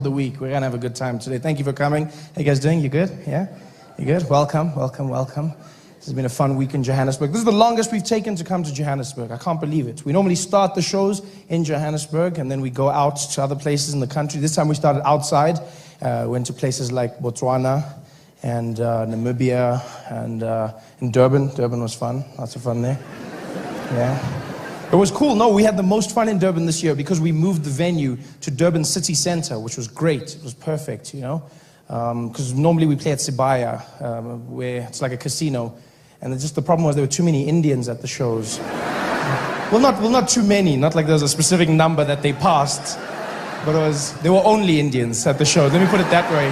The week. We're gonna have a good time today. Thank you for coming. How you guys doing? You good? Yeah? You good? Welcome, welcome, welcome. This has been a fun week in Johannesburg. This is the longest we've taken to come to Johannesburg. I can't believe it. We normally start the shows in Johannesburg and then we go out to other places in the country. This time we started outside. Went to places like Botswana and Namibia and in Durban. Durban was fun. Lots of fun there. Yeah. It was cool. No, we had the most fun in Durban this year because we moved the venue to Durban City Center, which was great. It was perfect, you know. Because normally we play at Sibaya, where it's like a casino. And just the problem was there were too many Indians at the shows. Well, not too many. Not like there was a specific number that they passed. But there were only Indians at the show. Let me put it that way.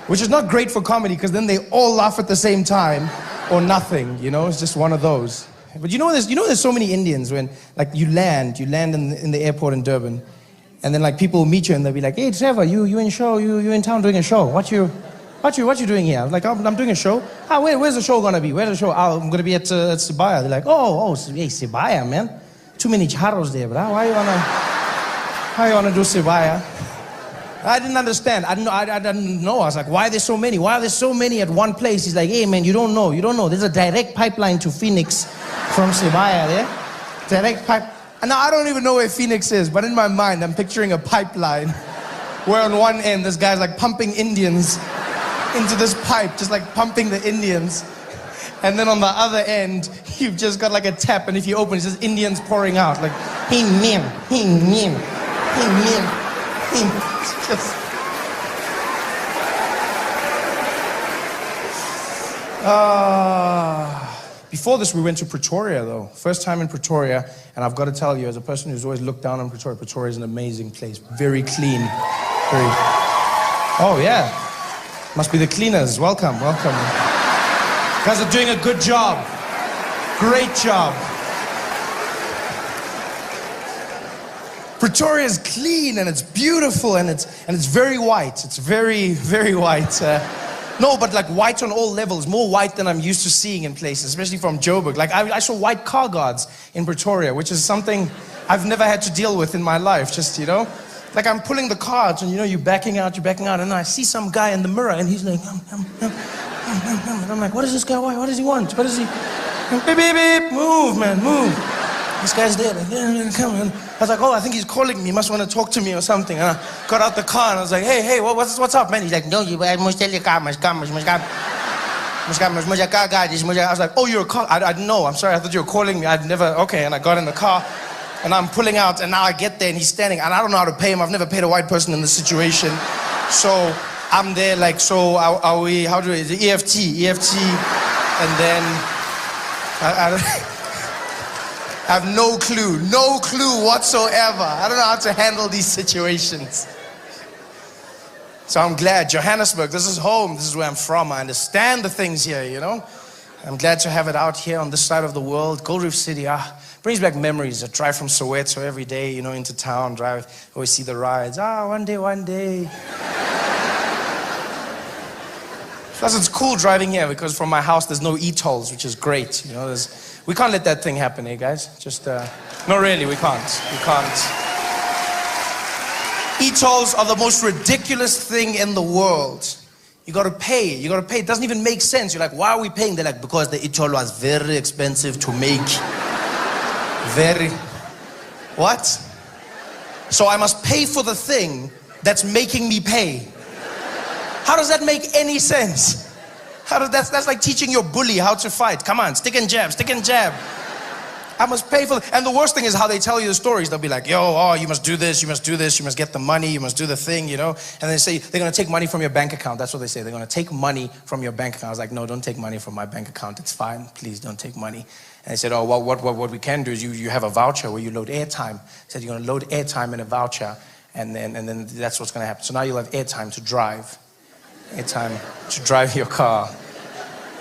Which is not great for comedy because then they all laugh at the same time or nothing, you know. It's just one of those. But you know there's so many Indians when like you land in the airport in Durban, and then like people will meet you and they'll be like, "Hey Trevor, you in town doing a show? What you doing here?" I'm like, I'm doing a show. Where's the show gonna be? Where's the show? I'm gonna be at Sibaya. They're like, oh, hey Sibaya, man, too many charros there, bro. Why you wanna do Sibaya? I didn't understand. I didn't know. I was like, why are there so many? Why are there so many at one place? He's like, hey man, you don't know. There's a direct pipeline to Phoenix from Sibaya there. Direct pipe. And now I don't even know where Phoenix is, but in my mind, I'm picturing a pipeline where on one end, this guy's like pumping Indians into this pipe, just like pumping the Indians. And then on the other end, you've just got like a tap, and if you open, it's just Indians pouring out, like, him. It's just... Before this, we went to Pretoria, though. First time in Pretoria, and I've got to tell you, as a person who's always looked down on Pretoria, Pretoria is an amazing place. Very clean. Oh, yeah. Must be the cleaners. Welcome. You guys are doing a good job. Great job. Pretoria is clean, and it's beautiful, and it's very white. It's very, very white. No, but like white on all levels, more white than I'm used to seeing in places, especially from Joburg. Like I saw white car guards in Pretoria, which is something I've never had to deal with in my life, just, you know. Like I'm pulling the cards and, you know, you're backing out, and I see some guy in the mirror and he's like, and I'm like, what is this guy, what does he want? What is he, beep, beep, beep, move, man, move. This guy's there, like, yeah, come on. I was like, oh, I think he's calling me. He must want to talk to me or something. And I got out the car and I was like, hey, what's up, man? He's like, no, I must tell you, I was like, oh, you're a car? I didn't know. I'm sorry, I thought you were calling me. I'd never, okay. And I got in the car and I'm pulling out, and now I get there and he's standing, and I don't know how to pay him. I've never paid a white person in this situation. So I'm there like, so are we, how do we, the EFT, and then I have no clue whatsoever. I don't know how to handle these situations. So I'm glad, Johannesburg, this is home, this is where I'm from. I understand the things here, you know. I'm glad to have it out here on this side of the world. Gold Reef City, brings back memories. I drive from Soweto every day, you know, into town, always see the rides. One day. Plus it's cool driving here because from my house there's no e-tolls, which is great, you know. We can't let that thing happen, eh, guys? Just, no, really, we can't. E-tolls are the most ridiculous thing in the world. You gotta pay. It doesn't even make sense. You're like, why are we paying? They're like, because the e-toll was very expensive to make. What? So I must pay for the thing that's making me pay. How does that make any sense? That's like teaching your bully how to fight. Come on, stick and jab. I must pay for it. And the worst thing is how they tell you the stories. They'll be like, you must do this, you must get the money, you must do the thing, you know. And they say, they're gonna take money from your bank account. That's what they say. They're gonna take money from your bank account. I was like, no, don't take money from my bank account. It's fine, please don't take money. And they said, oh, well, what we can do is you have a voucher where you load airtime. I said, you're gonna load airtime in a voucher, and then that's what's gonna happen. So now you'll have airtime to drive. Airtime to drive your car.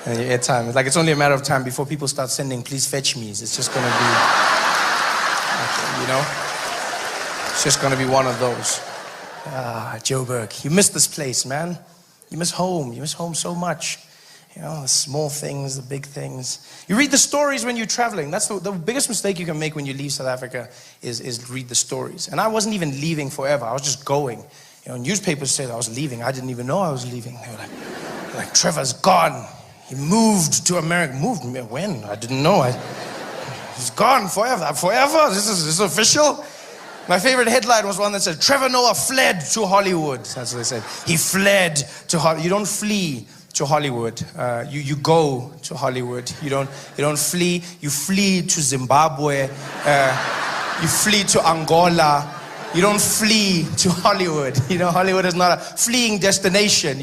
And your airtime, it's like it's only a matter of time before people start sending please fetch me's. It's just gonna be, you know, it's just gonna be one of those. Joburg, you miss this place, man. You miss home so much. You know, the small things, the big things. You read the stories when you're traveling. That's the biggest mistake you can make when you leave South Africa is read the stories. And I wasn't even leaving forever. I was just going. Newspapers said I was leaving. I didn't even know I was leaving. They were like Trevor's gone. He moved to America. Moved? When? I didn't know. He's gone forever. Forever? This is official? My favorite headline was one that said, Trevor Noah fled to Hollywood. That's what they said. He fled to Hollywood. You don't flee to Hollywood. You go to Hollywood. You don't flee. You flee to Zimbabwe. You flee to Angola. You don't flee to Hollywood. Hollywood is not a fleeing destination.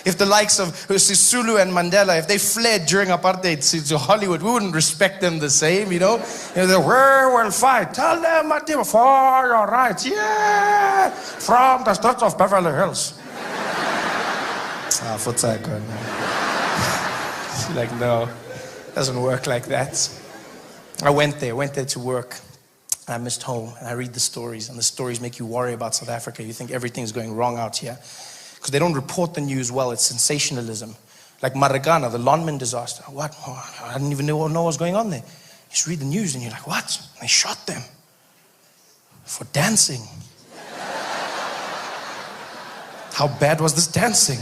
If the likes of Sisulu and Mandela, if they fled during apartheid to Hollywood, we wouldn't respect them the same, They're, where will fight? Tell them, for your rights. Yeah! From the streets of Beverly Hills. Like, no, it doesn't work like that. I went there to work. And I missed home, and I read the stories, and the stories make you worry about South Africa. You think everything's going wrong out here. Because they don't report the news well, it's sensationalism. Like Marikana, the Lonmin disaster. What? Oh, I didn't even know what was going on there. You just read the news and you're like, what? They shot them for dancing. How bad was this dancing?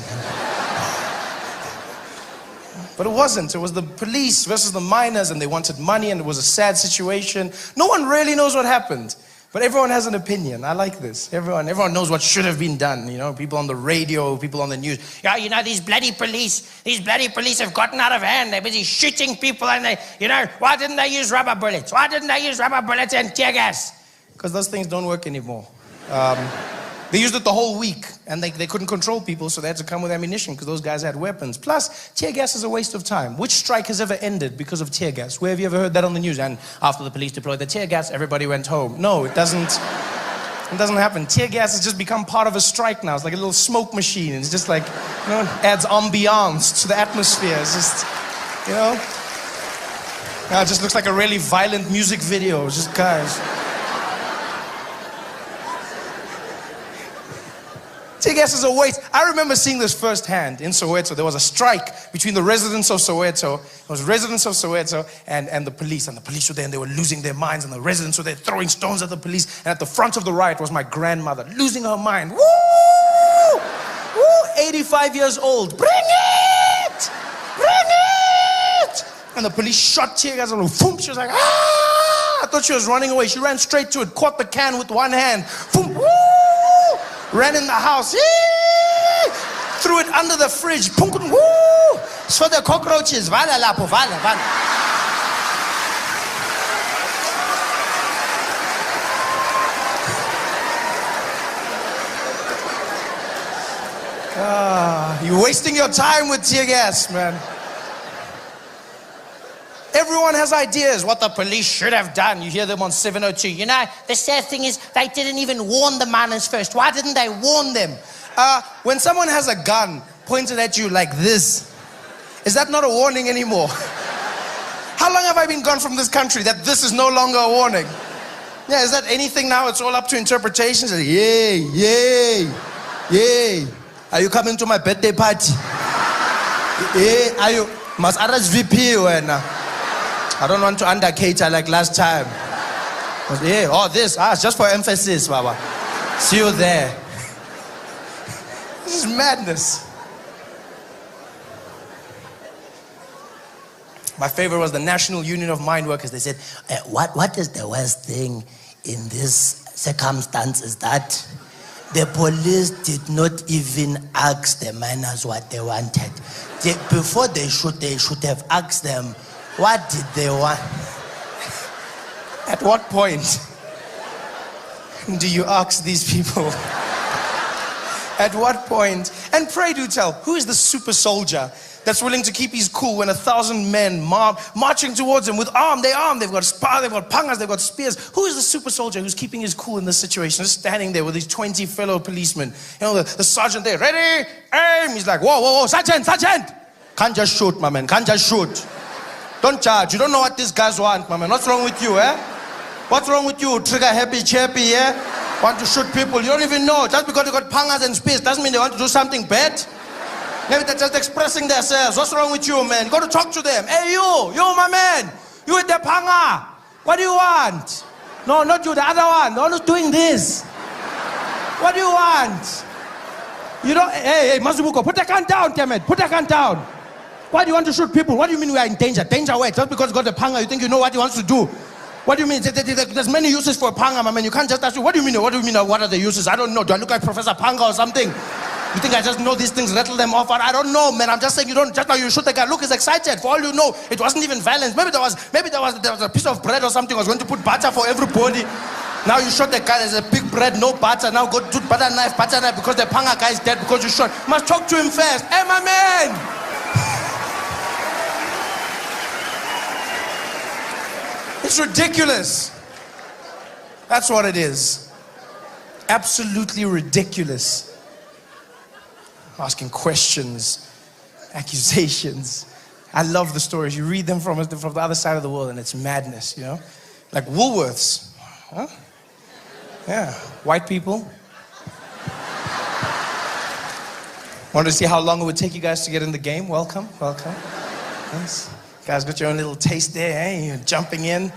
But it wasn't. It was the police versus the miners, and they wanted money, and it was a sad situation. No one really knows what happened. But everyone has an opinion. I like this. Everyone knows what should have been done. People on the radio, people on the news. Yeah, these bloody police have gotten out of hand. They're busy shooting people, and why didn't they use rubber bullets? Why didn't they use rubber bullets and tear gas? Because those things don't work anymore. They used it the whole week, and they couldn't control people, so they had to come with ammunition because those guys had weapons. Plus, tear gas is a waste of time. Which strike has ever ended because of tear gas? Where have you ever heard that on the news? And after the police deployed the tear gas, everybody went home. No, it doesn't. It doesn't happen. Tear gas has just become part of a strike now. It's like a little smoke machine. It's just like, adds ambiance to the atmosphere. It's just, Now it just looks like a really violent music video. It's just guys. Tear gas is a waste. I remember seeing this firsthand in Soweto. There was a strike between the residents of Soweto. It was residents of Soweto and the police. And the police were there and they were losing their minds. And the residents were there throwing stones at the police. And at the front of the riot was my grandmother losing her mind. Woo! Woo! 85 years old. Bring it! Bring it! And the police shot tear gas and boom, she was like, ah! I thought she was running away. She ran straight to it, caught the can with one hand. Boom! Woo! Ran in the house, threw it under the fridge. Woo! It's for the cockroaches. Vala lapo, vala, vala. You're wasting your time with tear gas, man. Everyone has ideas what the police should have done. You hear them on 702. The sad thing is they didn't even warn the miners first. Why didn't they warn them? When someone has a gun pointed at you like this, is that not a warning anymore? How long have I been gone from this country that this is no longer a warning? Yeah, is that anything now? It's all up to interpretations. Yay, yay, yay. Are you coming to my birthday party? Yay, are you? Must RSVP when? I don't want to under-cater like last time. Yeah, this. It's just for emphasis, Baba. See you there. This is madness. My favorite was the National Union of Mine Workers. They said, what is the worst thing in this circumstance is that the police did not even ask the miners what they wanted. Before they should have asked them, what did they want? At what point do you ask these people? At what point? And pray do tell, who is the super soldier that's willing to keep his cool when 1,000 men marching towards him with they've got spar, they've got pangas, they've got spears. Who is the super soldier who's keeping his cool in this situation? Just standing there with his 20 fellow policemen. The sergeant there, ready, aim. He's like, whoa, sergeant. Can't just shoot, my man, can't just shoot. Don't charge. You don't know what these guys want, my man. What's wrong with you, eh? What's wrong with you? Trigger happy, chappy, yeah? Want to shoot people. You don't even know. Just because they got pangas and spears doesn't mean they want to do something bad. Maybe they're just expressing themselves. What's wrong with you, man? You got to talk to them. Hey, you, my man. You with the panga. What do you want? No, not you, the other one. The one who's doing this. What do you want? You don't, hey, Mazubuko, put that gun down, damn it. Put that gun down. Why do you want to shoot people? What do you mean we are in danger? Danger where? Just because you got the panga, you think you know what he wants to do? What do you mean? There's many uses for panga, my man. You can't just ask me, what do you mean? What do you mean? What are the uses? I don't know. Do I look like Professor Panga or something? You think I just know these things, rattle them off? I don't know, man. I'm just saying you don't. Just now you shoot the guy. Look, he's excited. For all you know, it wasn't even violence. Maybe there was a piece of bread or something. I was going to put butter for everybody. Now you shot the guy. There's a big bread, no butter. Now go to butter knife, because the panga guy is dead because you shot. Must talk to him first. Hey, my man. It's ridiculous. That's what it is. Absolutely ridiculous. Asking questions, accusations. I love the stories. You read them from the other side of the world and it's madness, you know? Like Woolworths. Huh? Yeah, white people. Want to see how long it would take you guys to get in the game? Welcome. Yes. You guys got your own little taste there, eh? You're jumping in.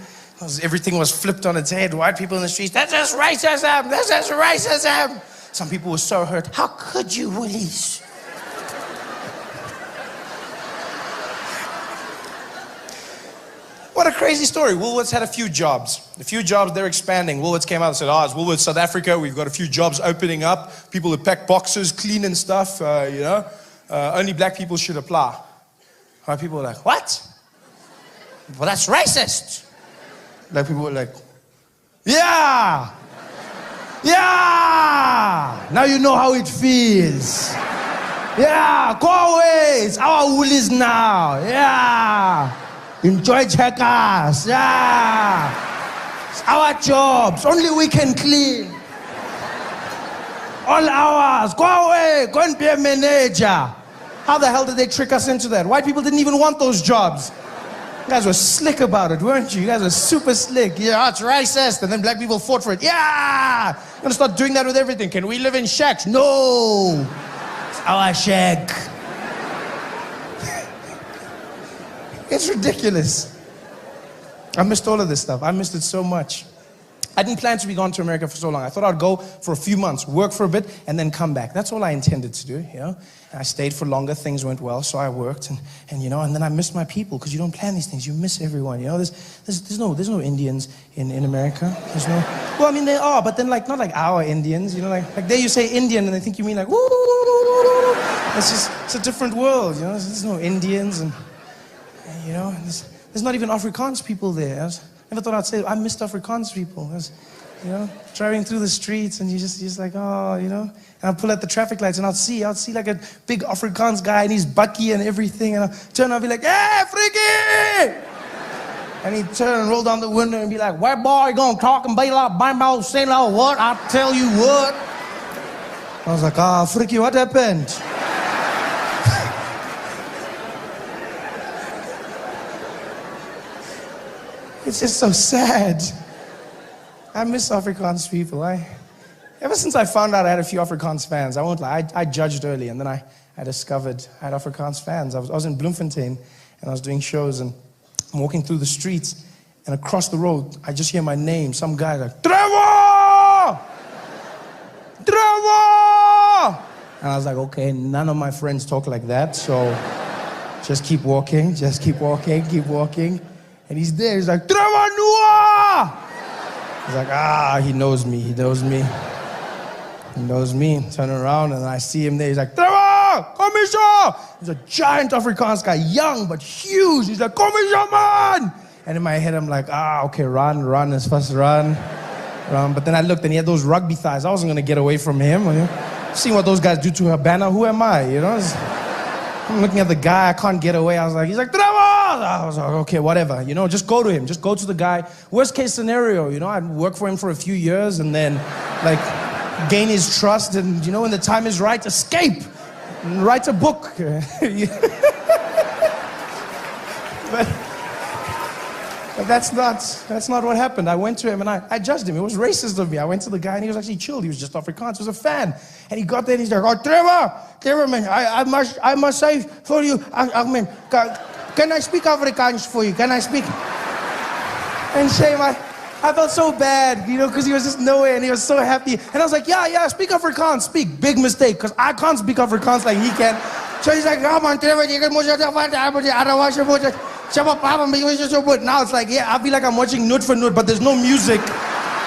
Everything was flipped on its head. White people in the streets, that's just racism. That's just racism. Some people were so hurt. How could you, Woolies? What a crazy story. Woolworths had a few jobs. They're expanding. Woolworths came out and said, it's Woolworths South Africa. We've got a few jobs opening up. People who pack boxes, clean and stuff, only black people should apply. White people were like, what? Well, that's racist. Black people were like, yeah! Now you know how it feels. Yeah, go away. It's our woolies now. Yeah. Enjoy checkers. Yeah. It's our jobs. Only we can clean. All hours. Go away. Go and be a manager. How the hell did they trick us into that? White people didn't even want those jobs. You guys were slick about it, weren't you? You guys were super slick. Yeah, it's racist. And then black people fought for it. Yeah! You're gonna start doing that with everything. Can we live in shacks? No! It's our shack. It's ridiculous. I missed all of this stuff. I missed it so much. I didn't plan to be gone to America for so long. I thought I'd go for a few months, work for a bit, and then come back. That's all I intended to do, you know? And I stayed for longer, things went well, so I worked, and then I missed my people, because you don't plan these things, you miss everyone, you know? There's no Indians in America. There's no, well, I mean, there are, but then, like, not like our Indians, you know? Like there you say Indian, and they think you mean, like, woo. It's a different world, you know? There's no Indians, and you know, there's not even Afrikaans people there. I never thought I'd say, I missed Afrikaans people. I was, you know, driving through the streets and you're just like, oh, you know. And I'd pull at the traffic lights and I'd see like a big Afrikaans guy and he's bucky and everything. And I'd turn and I'd be like, hey, freaky! And he'd turn and roll down the window and be like, white boy, you gonna talk and bail out, my mouth, say like what? I'll tell you what. I was like, freaky, what happened? It's just so sad. I miss Afrikaans people. Ever since I found out I had a few Afrikaans fans, I won't lie, I judged early, and then I discovered I had Afrikaans fans. I was in Bloemfontein, and I was doing shows, and I'm walking through the streets, and across the road, I just hear my name. Some guy like, Trevor! Trevor! And I was like, okay, none of my friends talk like that, so just keep walking, keep walking. And he's there, he's like, Trevor Noah! He's like, he knows me. Turn around and I see him there, he's like, Trevor, come here! He's a giant Afrikaans guy, young but huge. He's like, come here, man! And in my head, I'm like, okay, run, as fast run. But then I looked and he had those rugby thighs. I wasn't gonna get away from him. Seeing what those guys do to Habana, who am I, you know? I'm looking at the guy, I can't get away. He's like, Trevor! I was like, okay, whatever, you know, just go to him. Just go to the guy. Worst case scenario, you know, I'd work for him for a few years and then, like, gain his trust and, you know, when the time is right, escape and write a book. But that's not what happened. I went to him and I judged him. It was racist of me. I went to the guy and he was actually chilled. He was just Afrikaans. He was a fan. And he got there and he's like, oh, Trevor, man, I must say for you, can I speak Afrikaans for you? Can I speak? And say, I felt so bad, because he was just nowhere and he was so happy. And I was like, yeah, speak Afrikaans, speak. Big mistake, because I can't speak Afrikaans like he can. So he's like, oh man, Trevor, now it's like, I feel like I'm watching note for note, but there's no music.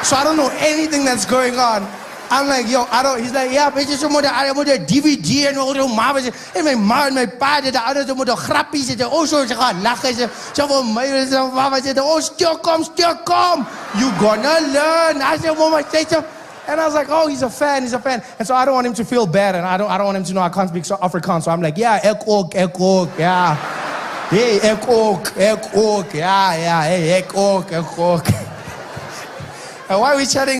So I don't know anything that's going on. I'm like, he's like, weet je, ze moeten DVD en zo maken. En mijn ma en mijn pa zitten, anderen ze moeten grappies zitten. Oh, zo, ze gaan lachen. Ze van mij, ze van mama zitten. Oh, stil kom. You gonna learn. I said, mama, say so. And I was like, oh, he's a fan. And so I don't want him to feel bad, and I don't want him to know I can't speak Afrikaans. So I'm like, ek ook, yeah. Hey, ek ook, yeah, hey, ek ook. And why are we chatting?